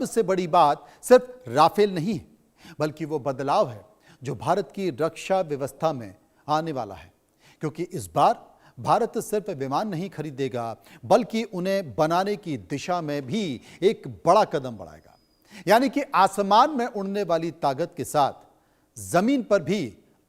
सबसे बड़ी बात सिर्फ राफेल नहीं है, बल्कि वो बदलाव है जो भारत की रक्षा व्यवस्था में आने वाला है। क्योंकि इस बार भारत सिर्फ विमान नहीं खरीदेगा, बल्कि उन्हें बनाने की दिशा में भी एक बड़ा कदम बढ़ाएगा। यानी कि आसमान में उड़ने वाली ताकत के साथ जमीन पर भी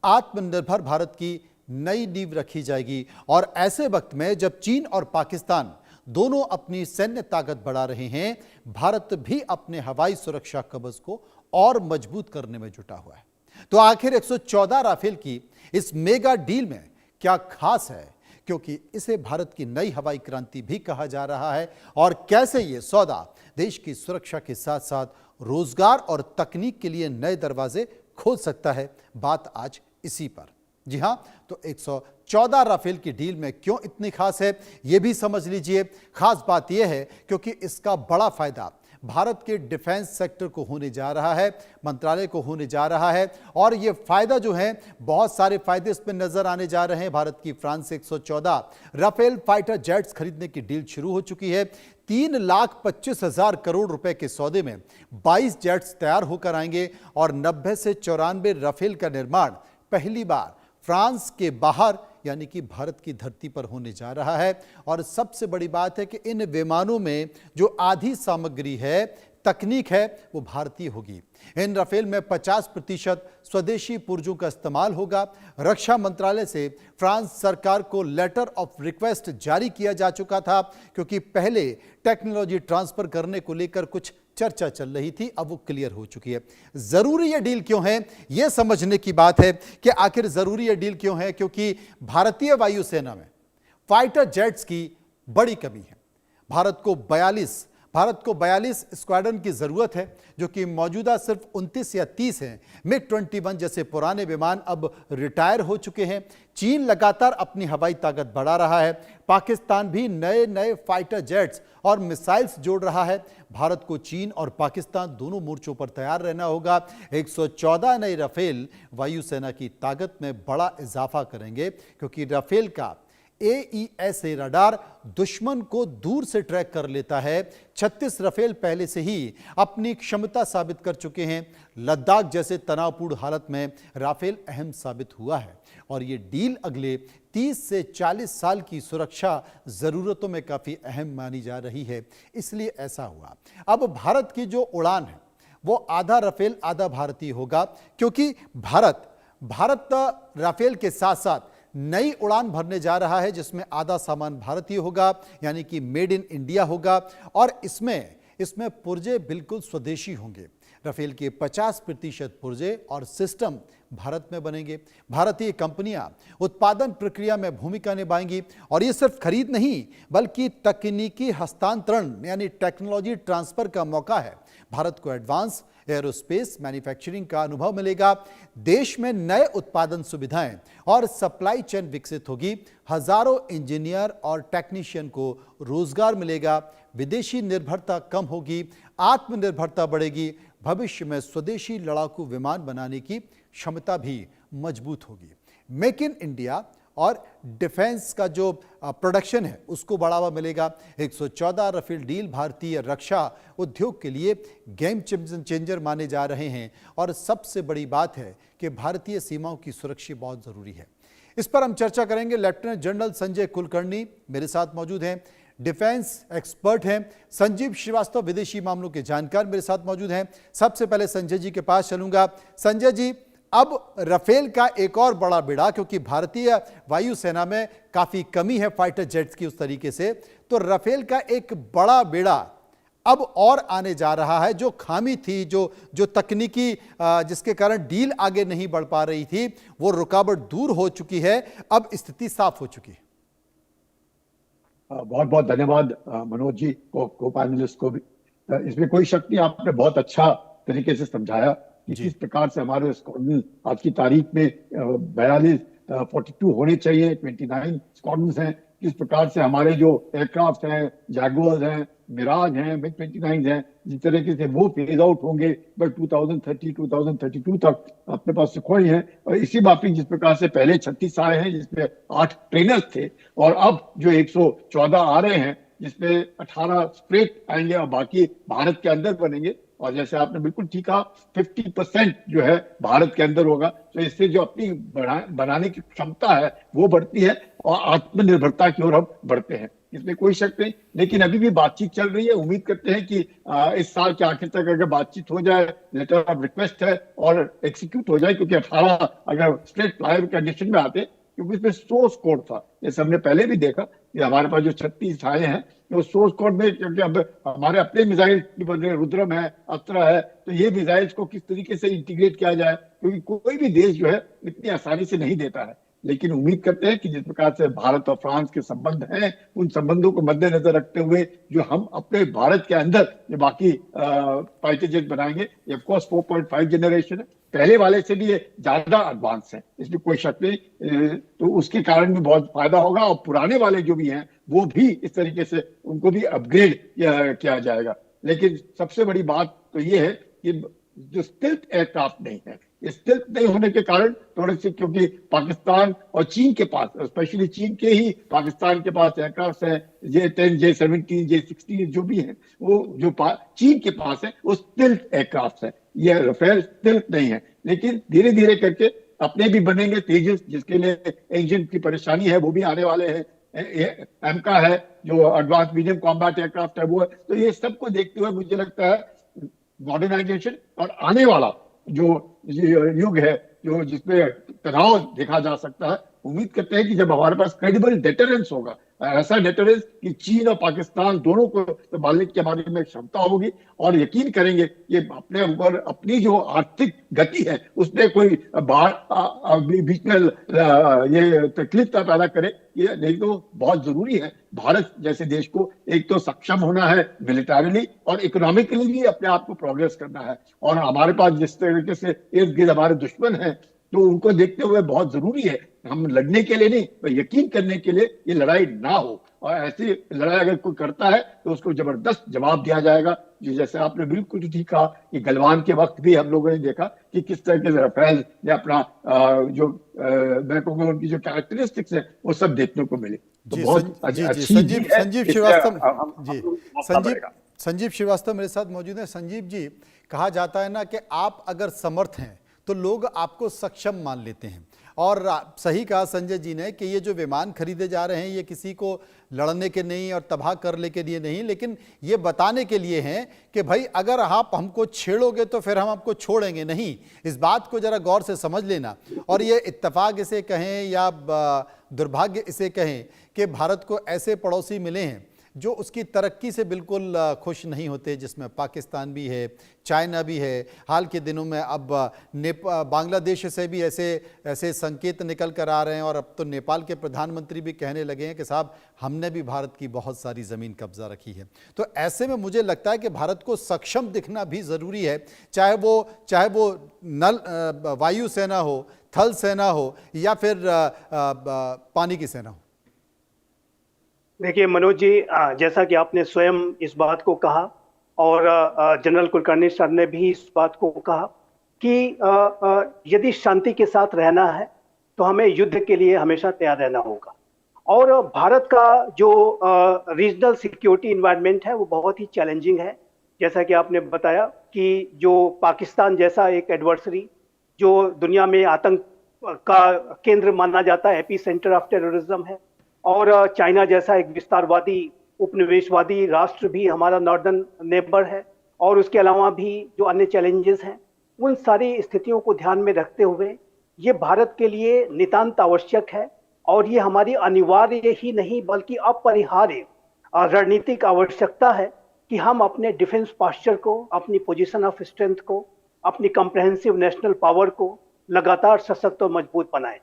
आत्मनिर्भर भारत की नई नींव रखी जाएगी। और ऐसे वक्त में जब चीन और पाकिस्तान दोनों अपनी सैन्य ताकत बढ़ा रहे हैं, भारत भी अपने हवाई सुरक्षा कवच को और मजबूत करने में जुटा हुआ है। तो आखिर 114 राफेल की इस मेगा डील में क्या खास है, क्योंकि इसे भारत की नई हवाई क्रांति भी कहा जा रहा है, और कैसे ये सौदा देश की सुरक्षा के साथ साथ रोजगार और तकनीक के लिए नए दरवाजे खोल सकता है। बात आज इसी पर। जी हां, तो 114 राफेल की डील में क्यों इतनी खास है, यह भी समझ लीजिए। खास बात यह है क्योंकि इसका बड़ा फायदा भारत के डिफेंस सेक्टर को होने जा रहा है, मंत्रालय को होने जा रहा है। और यह फायदा जो है, बहुत सारे फायदे इसमें नजर आने जा रहे हैं। भारत की फ्रांस से 114 राफेल फाइटर जेट्स खरीदने की डील शुरू हो चुकी है। 3,25,000 करोड़ रुपए के सौदे में 22 जेट्स तैयार होकर आएंगे और 90 से 94 राफेल का निर्माण पहली बार फ्रांस के बाहर यानी कि भारत की धरती पर होने जा रहा है। और सबसे बड़ी बात है कि इन विमानों में जो आधी सामग्री है, तकनीक है, वो भारतीय होगी। इन राफेल में 50% स्वदेशी पुर्जों का इस्तेमाल होगा। रक्षा मंत्रालय से फ्रांस सरकार को लेटर ऑफ रिक्वेस्ट जारी किया जा चुका था, क्योंकि पहले टेक्नोलॉजी ट्रांसफर करने को लेकर कुछ चर्चा चल रही थी, अब वो क्लियर हो चुकी है। जरूरी यह डील क्यों है, यह समझने की बात है कि आखिर जरूरी यह डील क्यों है। क्योंकि भारतीय वायुसेना में फाइटर जेट्स की बड़ी कमी है। भारत को 42 स्क्वाड्रन की जरूरत है, जो कि मौजूदा सिर्फ 29 या 30 हैं। मिग 21 जैसे पुराने विमान अब रिटायर हो चुके हैं। चीन लगातार अपनी हवाई ताकत बढ़ा रहा है। पाकिस्तान भी नए नए फाइटर जेट्स और मिसाइल्स जोड़ रहा है। भारत को चीन और पाकिस्तान दोनों मोर्चों पर तैयार रहना होगा। 114 नए राफेल वायुसेना की ताकत में बड़ा इजाफा करेंगे, क्योंकि राफेल का AESA रडार दुश्मन को दूर से ट्रैक कर लेता है। 36 राफेल पहले से ही अपनी क्षमता साबित कर चुके हैं। लद्दाख जैसे तनावपूर्ण हालत में राफेल अहम साबित हुआ है। और ये डील अगले 30 से 40 साल की सुरक्षा जरूरतों में काफी अहम मानी जा रही है। इसलिए ऐसा हुआ। अब भारत की जो उड़ान है, वो आधा राफेल आधा भारतीय होगा, क्योंकि भारत राफेल के साथ साथ नई उड़ान भरने जा रहा है, जिसमें आधा सामान भारतीय होगा, यानी कि मेड इन इंडिया होगा। और इसमें पुर्जे बिल्कुल स्वदेशी होंगे। राफेल के 50% पुर्जे और सिस्टम भारत में बनेंगे। भारतीय कंपनियां उत्पादन प्रक्रिया में भूमिका निभाएंगी। और ये सिर्फ खरीद नहीं, बल्कि तकनीकी हस्तांतरण यानी टेक्नोलॉजी ट्रांसफर का मौका है। भारत को एडवांस एरोस्पेस मैन्युफैक्चरिंग का अनुभव मिलेगा। देश में नए उत्पादन सुविधाएं और सप्लाई चेन विकसित होगी। हजारों इंजीनियर और टेक्नीशियन को रोजगार मिलेगा। विदेशी निर्भरता कम होगी, आत्मनिर्भरता बढ़ेगी। भविष्य में स्वदेशी लड़ाकू विमान बनाने की क्षमता भी मजबूत होगी। मेक इन इंडिया और डिफेंस का जो प्रोडक्शन है, उसको बढ़ावा मिलेगा। 114 राफेल डील भारतीय रक्षा उद्योग के लिए गेम चेंजर माने जा रहे हैं। और सबसे बड़ी बात है कि भारतीय सीमाओं की सुरक्षा बहुत जरूरी है। इस पर हम चर्चा करेंगे। लेफ्टिनेंट जनरल संजय कुलकर्णी मेरे साथ मौजूद हैं, डिफेंस एक्सपर्ट हैं। संजीव श्रीवास्तव विदेशी मामलों के जानकार मेरे साथ मौजूद हैं। सबसे पहले संजय जी के पास चलूंगा। संजय जी, अब राफेल का एक और बड़ा बेड़ा, क्योंकि भारतीय वायुसेना में काफी कमी है फाइटर जेट्स की उस तरीके से, तो राफेल का एक बड़ा बेड़ा अब और आने जा रहा है। जो खामी थी, जो तकनीकी जिसके कारण डील आगे नहीं बढ़ पा रही थी, वो रुकावट दूर हो चुकी है। अब स्थिति साफ हो चुकी है। बहुत बहुत धन्यवाद मनोज जी को पैनलिस्ट को भी। इसमें कोई शक नहीं, आपने बहुत अच्छा तरीके से समझाया कि किस प्रकार से हमारे स्क्वाड्रन आज की तारीख में 42 होने चाहिए, 29 स्क्वाड्रन्स हैं। किस प्रकार से हमारे जो एयरक्राफ्ट हैं, जैगुआर्स हैं, मिराज हैं, मिग 29 हैं, जिस तरीके से वो फेज आउट होंगे बट 2032 तक अपने पास सुखोई है। और इसी माफी जिस प्रकार से पहले 36 आए हैं, जिसमें 8 ट्रेनर्स थे, और अब जो 114 आ रहे हैं, जिसमें 18 स्ट्रेट आएंगे और बाकी भारत के अंदर बनेंगे। और जैसे आपने बिल्कुल ठीक कहा, 50% जो है भारत के अंदर होगा, तो इससे जो अपनी बनाने की क्षमता है वो बढ़ती है और आत्मनिर्भरता की ओर हम बढ़ते हैं, इसमें कोई शक नहीं। लेकिन अभी भी बातचीत चल रही है, उम्मीद करते हैं कि इस साल के आखिर तक अगर बातचीत हो जाए, लेटर ऑफ रिक्वेस्ट है और एग्जीक्यूट हो जाए, क्योंकि 18 अगर स्ट्रेट फ्लाईओवर कंडीशन में आते, क्योंकि इसमें सोर्स कोड था, जैसे हमने पहले भी देखा कि हमारे पास जो 36 आए हैं, तो सोर्स कोड में, क्योंकि अब हमारे अपने मिसाइल बन रहे, रुद्रम है, अस्त्र है, तो ये मिसाइल्स को किस तरीके से इंटीग्रेट किया जाए, क्योंकि कोई भी देश जो है इतनी आसानी से नहीं देता है। लेकिन उम्मीद करते हैं कि जिस प्रकार से भारत और फ्रांस के संबंध हैं, उन संबंधों को मद्देनजर रखते हुए जो हम अपने भारत के अंदर जो बाकी फाइटर जेट बनाएंगे, ये ऑफ कोर्स 4.5 जनरेशन है, पहले वाले से भी ये ज्यादा एडवांस है, इसमें कोई शक नहीं। तो उसके कारण भी बहुत फायदा होगा, और पुराने वाले जो भी हैं वो भी इस तरीके से उनको भी अपग्रेड किया जाएगा। लेकिन सबसे बड़ी बात तो ये है कि जो स्टेल्थ एयरक्राफ्ट नहीं है, स्टेल्थ नहीं होने के कारण थोड़े से, क्योंकि पाकिस्तान और चीन के पास, स्पेशली चीन के ही पाकिस्तान के पास एयरक्राफ्ट है, J-10, J-17, J-16 जो भी है, वो जो चीन के पास है वो स्टेल्थ एयरक्राफ्ट है, ये राफेल स्टेल्थ नहीं है। लेकिन धीरे धीरे करके अपने भी बनेंगे तेजस, जिसके लिए इंजन की परेशानी है वो भी आने वाले हैं, एमका है जो एडवांस मीडियम कॉम्बैट एयरक्राफ्ट है वो है। तो ये सबको देखते हुए मुझे लगता है मॉडर्नाइजेशन और आने वाला जो युग है, जो जिसमें तनाव देखा जा सकता है, उम्मीद करते हैं कि जब हमारे पास क्रेडिबल डेटरेंस होगा, ऐसा डेटरेंस कि चीन और पाकिस्तान दोनों को संभालने की हमारे में क्षमता होगी, और यकीन करेंगे ये अपने ऊपर अपनी जो आर्थिक गति है उसमें कोई बीच में ये तकलीफ पैदा करे, ये नहीं तो बहुत जरूरी है भारत जैसे देश को एक तो सक्षम होना है मिलिटरीली, और इकोनॉमिकली भी अपने आप को प्रोग्रेस करना है। और हमारे पास जिस तरीके से इर्द गिर्द हमारे दुश्मन हैं, तो उनको देखते हुए बहुत जरूरी है, हम लड़ने के लिए नहीं, तो यकीन करने के लिए ये लड़ाई ना हो, और ऐसी लड़ाई अगर कोई करता है तो उसको जबरदस्त जवाब दिया जाएगा। जो जैसे आपने बिल्कुल ठीक कहा कि गलवान के वक्त भी हम लोगों ने देखा कि किस तरीके से राफेल ने अपना मैं कहूँगा उनकी जो कैरेक्टरिस्टिक्स है वो सब देखने को मिले। तो जी, बहुत संजीव श्रीवास्तव जी, संजीव श्रीवास्तव मेरे साथ मौजूद है। संजीव जी, कहा जाता है ना कि आप अगर समर्थ हैं तो लोग आपको सक्षम मान लेते हैं, और सही कहा संजय जी ने कि ये जो विमान खरीदे जा रहे हैं ये किसी को लड़ने के नहीं और तबाह करने के लिए नहीं, लेकिन ये बताने के लिए हैं कि भाई अगर आप हमको छेड़ोगे तो फिर हम आपको छोड़ेंगे नहीं। इस बात को जरा गौर से समझ लेना, और ये इत्तेफाक इसे कहें या दुर्भाग्य इसे कहें कि भारत को ऐसे पड़ोसी मिले हैं जो उसकी तरक्की से बिल्कुल खुश नहीं होते, जिसमें पाकिस्तान भी है, चाइना भी है, हाल के दिनों में अब बांग्लादेश से भी ऐसे संकेत निकल कर आ रहे हैं, और अब तो नेपाल के प्रधानमंत्री भी कहने लगे हैं कि साहब हमने भी भारत की बहुत सारी ज़मीन कब्जा रखी है। तो ऐसे में मुझे लगता है कि भारत को सक्षम दिखना भी ज़रूरी है, चाहे वो वायु सेना हो, थल सेना हो, या फिर पानी की सेना हो। देखिए मनोज जी, जैसा कि आपने स्वयं इस बात को कहा, और जनरल कुलकर्णी सर ने भी इस बात को कहा कि यदि शांति के साथ रहना है तो हमें युद्ध के लिए हमेशा तैयार रहना होगा। और भारत का जो रीजनल सिक्योरिटी इन्वायरमेंट है वो बहुत ही चैलेंजिंग है। जैसा कि आपने बताया कि जो पाकिस्तान जैसा एक एडवर्सरी जो दुनिया में आतंक का केंद्र माना जाता है, एपी सेंटर ऑफ टेररिज्म है, और चाइना जैसा एक विस्तारवादी उपनिवेशवादी राष्ट्र भी हमारा नॉर्दर्न नेबर है, और उसके अलावा भी जो अन्य चैलेंजेस हैं, उन सारी स्थितियों को ध्यान में रखते हुए ये भारत के लिए नितांत आवश्यक है, और ये हमारी अनिवार्य ही नहीं बल्कि अपरिहार्य रणनीतिक आवश्यकता है कि हम अपने डिफेंस पास्चर को, अपनी पोजीशन ऑफ स्ट्रेंथ को, अपनी कॉम्प्रहेंसिव नेशनल पावर को लगातार सशक्त और मजबूत बनाएं।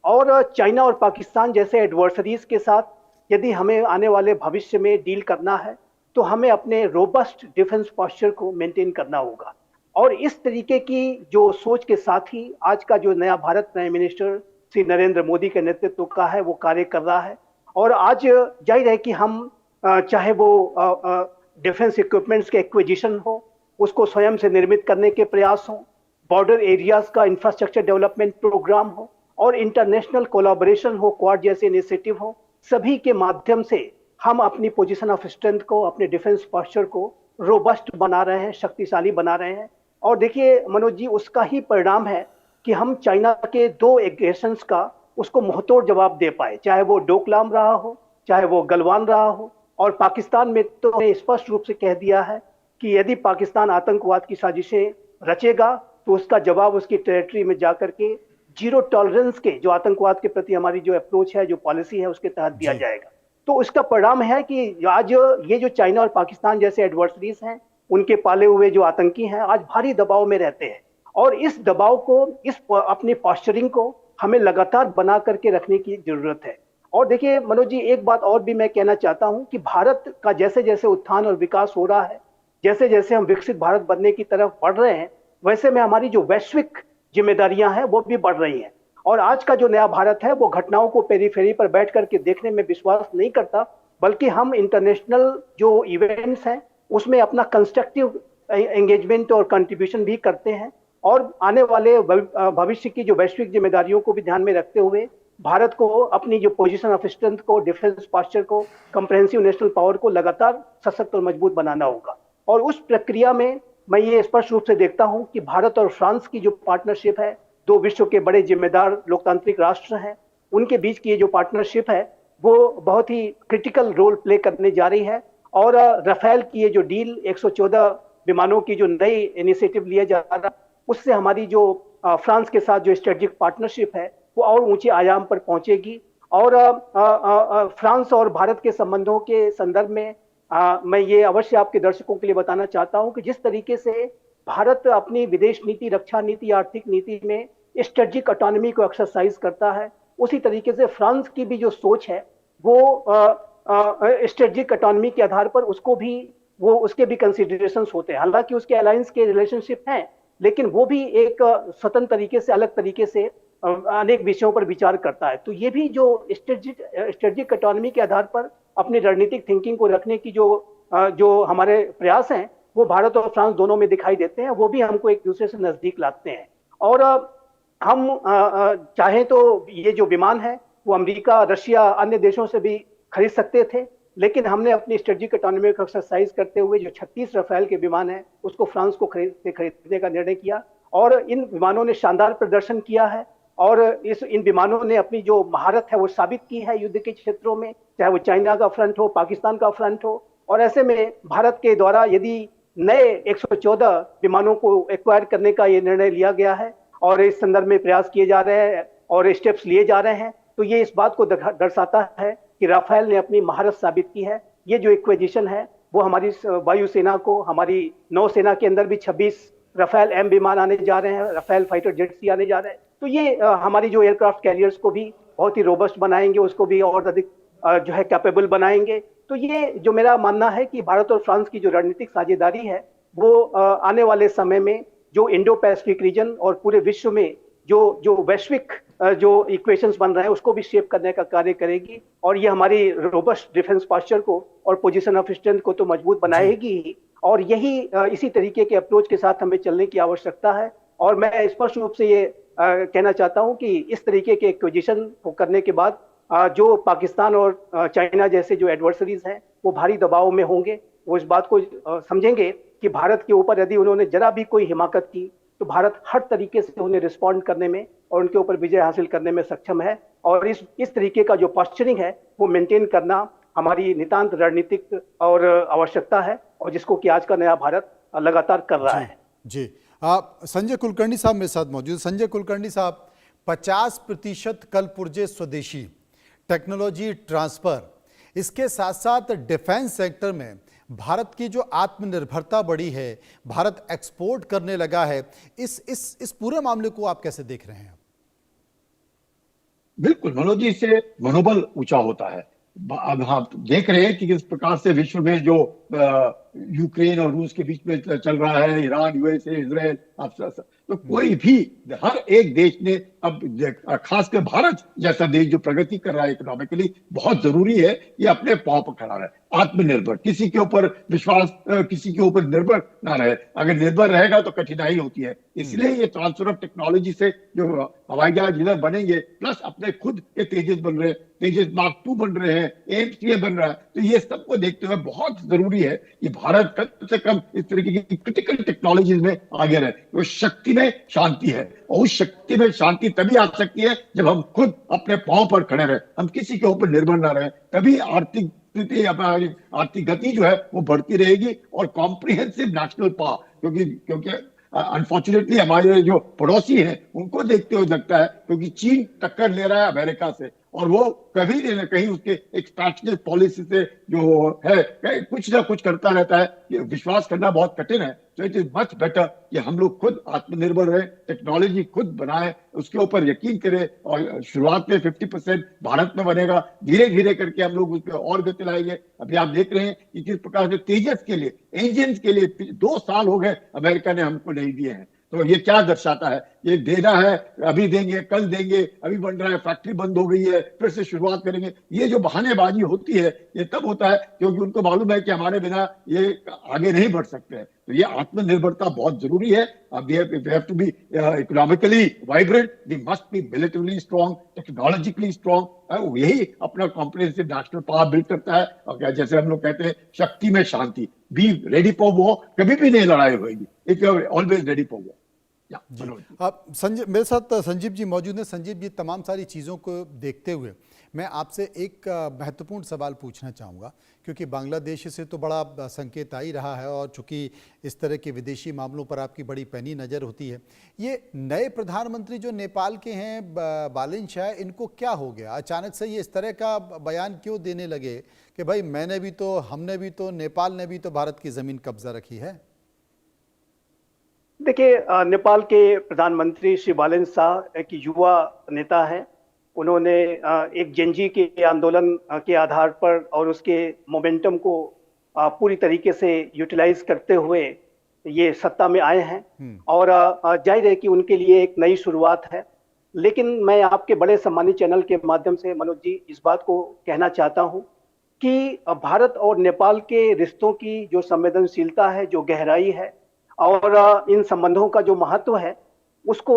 और चाइना और पाकिस्तान जैसे एडवर्सरीज के साथ यदि हमें आने वाले भविष्य में डील करना है तो हमें अपने रोबस्ट डिफेंस पोस्चर को मेंटेन करना होगा। और इस तरीके की जो सोच के साथ ही आज का जो नया भारत प्राइम मिनिस्टर श्री नरेंद्र मोदी के नेतृत्व का है वो कार्य कर रहा है। और आज जाहिर है कि हम चाहे वो डिफेंस इक्विपमेंट्स के एक्विजिशन हो, उसको स्वयं से निर्मित करने के प्रयास हो, बॉर्डर एरियाज का इंफ्रास्ट्रक्चर डेवलपमेंट प्रोग्राम हो, और इंटरनेशनल कोलैबोरेशन हो, क्वाड जैसे इनिशिएटिव हो, सभी के माध्यम से हम अपनी पोजीशन ऑफ स्ट्रेंथ को, अपने डिफेंस पोस्चर को रोबस्ट बना रहे हैं, शक्तिशाली बना रहे हैं। और देखिए मनोज जी, उसका ही परिणाम है कि हम चाइना के 2 एग्रेशंस का उसको मुंहतोड़ जवाब दे पाए, चाहे वो डोकलाम रहा हो, चाहे वो गलवान रहा हो। और पाकिस्तान में तो उन्होंने स्पष्ट रूप से कह दिया है कि यदि पाकिस्तान आतंकवाद की साजिशें रचेगा तो उसका जवाब उसकी टेरिटरी में जाकर के जीरो टॉलरेंस के, जो आतंकवाद के प्रति हमारी जो अप्रोच है, जो पॉलिसी है, उसके तहत दिया जाएगा। तो इसका परिणाम है कि आज ये जो चाइना और पाकिस्तान जैसे एडवर्सरीज हैं, उनके पाले हुए जो आतंकी हैं, आज भारी दबाव में रहते हैं। और इस दबाव को, इस अपनी पॉस्चरिंग को हमें लगातार बना करके रखने की जरूरत है। और देखिए मनोज जी, एक बात और भी मैं कहना चाहता हूं कि भारत का जैसे जैसे उत्थान और विकास हो रहा है, जैसे जैसे हम विकसित भारत बनने की तरफ बढ़ रहे हैं, वैसे में हमारी जो वैश्विक जिम्मेदारियां हैं वो भी बढ़ रही हैं। और आज का जो नया भारत है वो घटनाओं को पेरीफेरी पर बैठ करके देखने में विश्वास नहीं करता, बल्कि हम इंटरनेशनल जो इवेंट्स हैं उसमें अपना कंस्ट्रक्टिव एंगेजमेंट और कंट्रीब्यूशन भी करते हैं। और आने वाले भविष्य की जो वैश्विक जिम्मेदारियों को भी ध्यान में रखते हुए भारत को अपनी जो पोजीशन ऑफ स्ट्रेंथ को, डिफेंस पोस्चर को, कंप्रेहेंसिव नेशनल पावर को लगातार सशक्त और मजबूत बनाना होगा। और उस प्रक्रिया में मैं ये स्पष्ट रूप से देखता हूं कि भारत और फ्रांस की जो पार्टनरशिप है, 2 विश्व के बड़े जिम्मेदार लोकतांत्रिक राष्ट्र हैं, उनके बीच की ये जो पार्टनरशिप है वो बहुत ही क्रिटिकल रोल प्ले करने जा रही है। और राफेल की ये जो डील, 114 विमानों की जो नई इनिशिएटिव लिया जा रहा, उससे हमारी जो फ्रांस के साथ जो स्ट्रेटेजिक पार्टनरशिप है वो और ऊंचे आयाम पर पहुंचेगी। और फ्रांस और भारत के संबंधों के संदर्भ में मैं ये अवश्य आपके दर्शकों के लिए बताना चाहता हूं कि जिस तरीके से भारत अपनी विदेश नीति, रक्षा नीति, आर्थिक नीति में स्ट्रेटेजिक ऑटोनॉमी को एक्सरसाइज करता है, उसी तरीके से फ्रांस की भी जो सोच है वो स्ट्रेटेजिक ऑटोनॉमी के आधार पर उसके भी कंसिडरेशंस होते हैं। हालांकि उसके अलायंस के रिलेशनशिप हैं, लेकिन वो भी एक स्वतंत्र तरीके से, अलग तरीके से अनेक विषयों पर विचार करता है। तो ये भी जो स्ट्रेटेजिक ऑटोनॉमी के आधार पर अपनी रणनीतिक थिंकिंग को रखने की जो हमारे प्रयास हैं, वो भारत और फ्रांस दोनों में दिखाई देते हैं। वो भी हमको एक दूसरे से नजदीक लाते हैं। और हम चाहें तो ये जो विमान है वो अमेरिका, रशिया, अन्य देशों से भी खरीद सकते थे, लेकिन हमने अपनी स्ट्रेटेजिक ऑटोनॉमी को एक्सरसाइज करते हुए जो 36 राफेल के विमान हैं उसको फ्रांस को खरीदने का निर्णय किया। और इन विमानों ने शानदार प्रदर्शन किया है और इन विमानों ने अपनी जो महारत है वो साबित की है युद्ध के क्षेत्रों में, चाहे वो चाइना का फ्रंट हो, पाकिस्तान का फ्रंट हो। और ऐसे में भारत के द्वारा यदि नए 114 विमानों को एक्वायर करने का ये निर्णय लिया गया है और इस संदर्भ में प्रयास किए जा रहे हैं और स्टेप्स लिए जा रहे हैं, तो ये इस बात को दर्शाता है कि राफेल ने अपनी महारत साबित की है। ये जो एक्विजिशन है वो हमारी वायुसेना को, हमारी नौसेना के अंदर भी 26 राफेल एम विमान आने जा रहे हैं, राफेल फाइटर जेट्स आने जा रहे हैं। तो ये हमारी जो एयरक्राफ्ट कैरियर्स को भी बहुत ही रोबस्ट बनाएंगे, उसको भी और अधिक जो है कैपेबल बनाएंगे। तो ये जो मेरा मानना है कि भारत और फ्रांस की जो रणनीतिक साझेदारी है वो आने वाले समय में जो इंडो पैसिफिक रीजन और पूरे विश्व में जो वैश्विक जो इक्वेशंस बन रहे हैं उसको भी शेप करने का कार्य करेगी। और ये हमारी रोबस्ट डिफेंस पोस्चर को और पोजीशन ऑफ स्ट्रेंथ को तो मजबूत बनाएगी ही। और यही इसी तरीके के अप्रोच के साथ हमें चलने की आवश्यकता है। और मैं स्पष्ट रूप से ये कहना चाहता हूं कि इस तरीके के एक्विजिशन को करने के बाद जो पाकिस्तान और चाइना जैसे जो एडवर्सरीज हैं वो भारी दबाव में होंगे। वो इस बात को समझेंगे कि भारत के ऊपर यदि उन्होंने जरा भी कोई हिमाकत की तो भारत हर तरीके से उन्हें रिस्पॉन्ड करने में और उनके ऊपर विजय हासिल करने में सक्षम है। और इस तरीके का जो पोस्चरिंग है वो मेंटेन करना हमारी नितांत रणनीतिक और आवश्यकता है, और जिसको कि आज का नया भारत लगातार कर रहा है। जी संजय कुलकर्णी साहब मेरे साथ मौजूद। संजय कुलकर्णी साहब, 50% कल पुर्जे स्वदेशी टेक्नोलॉजी ट्रांसफर, इसके साथ साथ डिफेंस सेक्टर में भारत की जो आत्मनिर्भरता बढ़ी है, भारत एक्सपोर्ट करने लगा है, इस पूरे मामले को आप कैसे देख रहे हैं? बिल्कुल मनोज जी, इससे मनोबल ऊंचा होता है। अब हम देख रहे हैं कि किस प्रकार से विश्व में जो यूक्रेन और रूस के बीच में चल रहा है, ईरान, यूएसए, इजराइल, तो कोई भी, हर एक देश ने अब, खासकर भारत जैसा देश जो प्रगति कर रहा है इकोनॉमिकली, बहुत जरूरी है ये अपने पांव पर खड़ा रहे, आत्मनिर्भर, किसी के ऊपर विश्वास, किसी के ऊपर निर्भर ना रहे। अगर निर्भर रहेगा तो कठिनाई होती है। इसलिए ये ट्रांसफर ऑफ टेक्नोलॉजी से जो हवाई जहाज इधर बनेंगे, प्लस अपने खुद के तेजस बन रहे हैं, तेजस Mark 2 बन रहे हैं, एम्स ये बन रहा है, तो ये सबको देखते हुए बहुत जरूरी है कि भारत कम से कम इस तरीके की क्रिटिकल टेक्नोलॉजीज में आगे रहे। तो शक्ति में शांति है, और उस शक्ति में शांति तभी आ सकती है जब हम खुद अपने पांव पर खड़े रहे, हम किसी के ऊपर निर्भर ना रहे, तभी आर्थिक स्थिति, आर्थिक गति जो है वो बढ़ती रहेगी। और कॉम्प्रिहेंसिव नेशनल पावर, क्योंकि अनफॉर्चुनेटली हमारे जो पड़ोसी हैं उनको देखते हुए लगता है, क्योंकि चीन टक्कर ले रहा है अमेरिका से, और वो कभी न कहीं उसके एक्सपेंशनिस्ट पॉलिसी से जो है कुछ ना कुछ करता रहता है। ये विश्वास करना बहुत कठिन है। तो इट इज मच बेटर कि हम लोग खुद आत्मनिर्भर रहे, टेक्नोलॉजी खुद बनाए, उसके ऊपर यकीन करें, और शुरुआत में 50% भारत में बनेगा, धीरे धीरे करके हम लोग उस पर और गति लाएंगे। अभी आप देख रहे हैं कि किस प्रकार से तेजस के लिए, इंजन के लिए 2 साल हो गए अमेरिका ने हमको नहीं दिए हैं। तो ये क्या दर्शाता है? ये देना है, अभी देंगे, कल देंगे, अभी बन रहा है, फैक्ट्री बंद हो गई है, फिर से शुरुआत करेंगे। ये जो बहानेबाजी होती है, ये तब होता है क्योंकि उनको मालूम है कि हमारे बिना ये आगे नहीं बढ़ सकते हैं। तो ये आत्मनिर्भरता बहुत जरूरी है। अब we have to be economically vibrant, we must be militarily strong, technologically strong. यही अपना कॉम्प्रिहेंसिव नेशनल पावर बिल्ड करता है। और जैसे हम लोग कहते हैं, शक्ति में शांति, बी रेडी फॉर वॉर, कभी भी नहीं लड़ाई होगी if you are always ready for war. जी, अब संजीव, मेरे साथ संजीव जी मौजूद हैं। संजीव जी, तमाम सारी चीज़ों को देखते हुए मैं आपसे एक महत्वपूर्ण सवाल पूछना चाहूँगा, क्योंकि बांग्लादेश से तो बड़ा संकेत आ ही रहा है, और चूंकि इस तरह के विदेशी मामलों पर आपकी बड़ी पैनी नज़र होती है। ये नए प्रधानमंत्री जो नेपाल के हैं, बालिन शाह, इनको क्या हो गया? अचानक से ये इस तरह का बयान क्यों देने लगे कि भाई मैंने भी तो, हमने भी तो, नेपाल ने भी तो भारत की ज़मीन कब्जा रखी है? देखिए, नेपाल के प्रधानमंत्री श्री बालेन शाह एक युवा नेता हैं। उन्होंने एक जेनजी के आंदोलन के आधार पर और उसके मोमेंटम को पूरी तरीके से यूटिलाइज करते हुए ये सत्ता में आए हैं, और जाहिर है कि उनके लिए एक नई शुरुआत है। लेकिन मैं आपके बड़े सम्मानित चैनल के माध्यम से मनोज जी इस बात को कहना चाहता हूं कि भारत और नेपाल के रिश्तों की जो संवेदनशीलता है, जो गहराई है, और इन संबंधों का जो महत्व है, उसको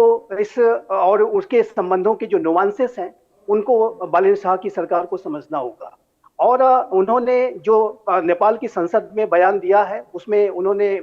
और उसके संबंधों के जो नुआंसेस हैं, उनको बालेन शाह की सरकार को समझना होगा। और उन्होंने जो नेपाल की संसद में बयान दिया है, उसमें उन्होंने,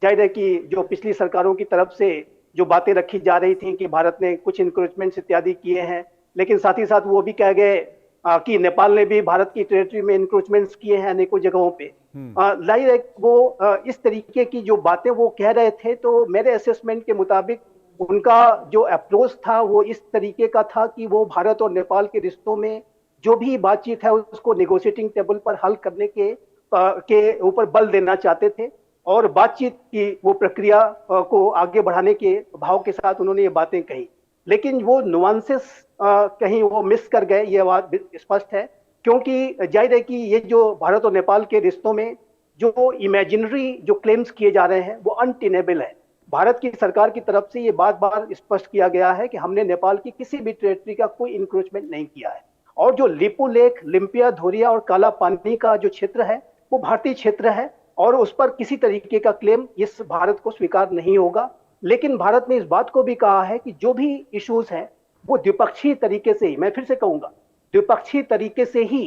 जाहिर है कि जो पिछली सरकारों की तरफ से जो बातें रखी जा रही थी कि भारत ने कुछ इंक्रोचमेंट्स इत्यादि किए हैं, लेकिन साथ ही साथ वो भी कह गए कि नेपाल ने भी भारत की टेरिटरी में इंक्रोचमेंट्स किए हैं अनेकों जगहों पे। जाहिर है वो इस तरीके की जो बातें वो कह रहे थे, तो मेरे असेसमेंट के मुताबिक उनका जो अप्रोच था वो इस तरीके का था कि वो भारत और नेपाल के रिश्तों में जो भी बातचीत है उसको नेगोशिएटिंग टेबल पर हल करने के ऊपर बल देना चाहते थे, और बातचीत की वो प्रक्रिया को आगे बढ़ाने के भाव के साथ उन्होंने ये बातें कही। लेकिन वो नुआंसेस कहीं वो मिस कर गए, ये बात स्पष्ट है। क्योंकि जाहिर है कि ये जो भारत और नेपाल के रिश्तों में जो इमेजिनरी जो क्लेम्स किए जा रहे हैं वो अनटेनेबल है। भारत की सरकार की तरफ से ये बार बार स्पष्ट किया गया है कि हमने नेपाल की किसी भी टेरिटरी का कोई इंक्रोचमेंट नहीं किया है, और जो लिपू लेक, लिम्पिया, धोरिया और काला पानी का जो क्षेत्र है वो भारतीय क्षेत्र है, और उस पर किसी तरीके का क्लेम इस भारत को स्वीकार नहीं होगा। लेकिन भारत ने इस बात को भी कहा है कि जो भी इश्यूज हैं वो द्विपक्षीय तरीके से ही, मैं फिर से कहूंगा, द्विपक्षीय तरीके से ही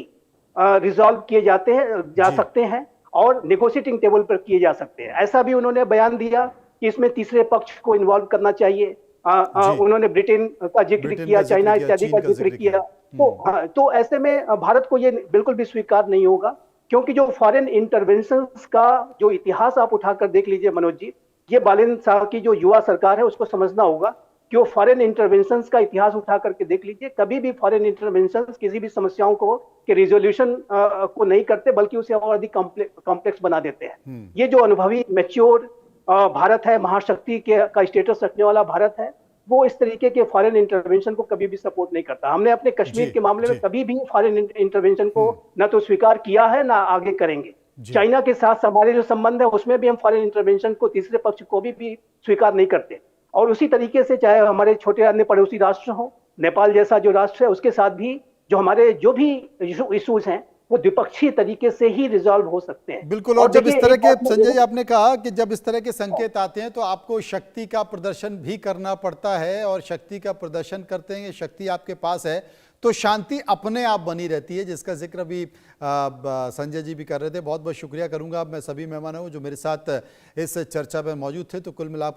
रिजॉल्व किए जा सकते हैं, और नेगोशिएटिंग टेबल पर किए जा सकते हैं। ऐसा भी उन्होंने बयान दिया कि इसमें तीसरे पक्ष को इन्वॉल्व करना चाहिए। उन्होंने ब्रिटेन का जिक्र किया, चाइना इत्यादि का जिक्र किया। तो ऐसे में भारत को ये बिल्कुल भी स्वीकार नहीं होगा, क्योंकि जो फॉरेन इंटरवेंशंस का जो इतिहास आप उठाकर देख लीजिए मनोज जी, ये बालेन शाह की जो युवा सरकार है उसको समझना होगा कि वो फॉरेन इंटरवेंशंस का इतिहास उठा करके देख लीजिए। कभी भी फॉरेन इंटरवेंशंस किसी भी समस्याओं को के रिजोल्यूशन को नहीं करते, बल्कि उसे और अधिक कॉम्प्लेक्स बना देते हैं। ये जो अनुभवी मैच्योर भारत है, महाशक्ति का स्टेटस रखने वाला भारत है, वो इस तरीके के फॉरेन इंटरवेंशन को कभी भी सपोर्ट नहीं करता। हमने अपने कश्मीर के मामले में कभी भी फॉरेन इंटरवेंशन को न तो स्वीकार किया है, ना आगे करेंगे। चाइना के साथ हमारे जो संबंध है उसमें भी हम फॉरेन इंटरवेंशन को, तीसरे पक्ष को भी स्वीकार नहीं करते। और उसी तरीके से चाहे हमारे छोटे अन्य पड़ोसी राष्ट्र हो, नेपाल जैसा जो राष्ट्र है उसके साथ भी जो हमारे जो भी इश्यूज हैं वो द्विपक्षीय तरीके से ही रिजॉल्व हो सकते हैं। बिल्कुल। और जब इस देखिए, तरह एक के, बात मैं संजय जी जरूर- आपने कहा कि जब इस तरह के संकेत आते हैं तो आपको शक्ति का प्रदर्शन भी करना पड़ता है, और शक्ति का प्रदर्शन करते हैं, शक्ति आपके पास है तो शांति अपने आप बनी रहती है, जिसका जिक्र भी संजय जी भी कर रहे थे। बहुत बहुत शुक्रिया करूंगा मैं सभी मेहमानों को जो मेरे साथ इस चर्चा में मौजूद थे। तो कुल मिला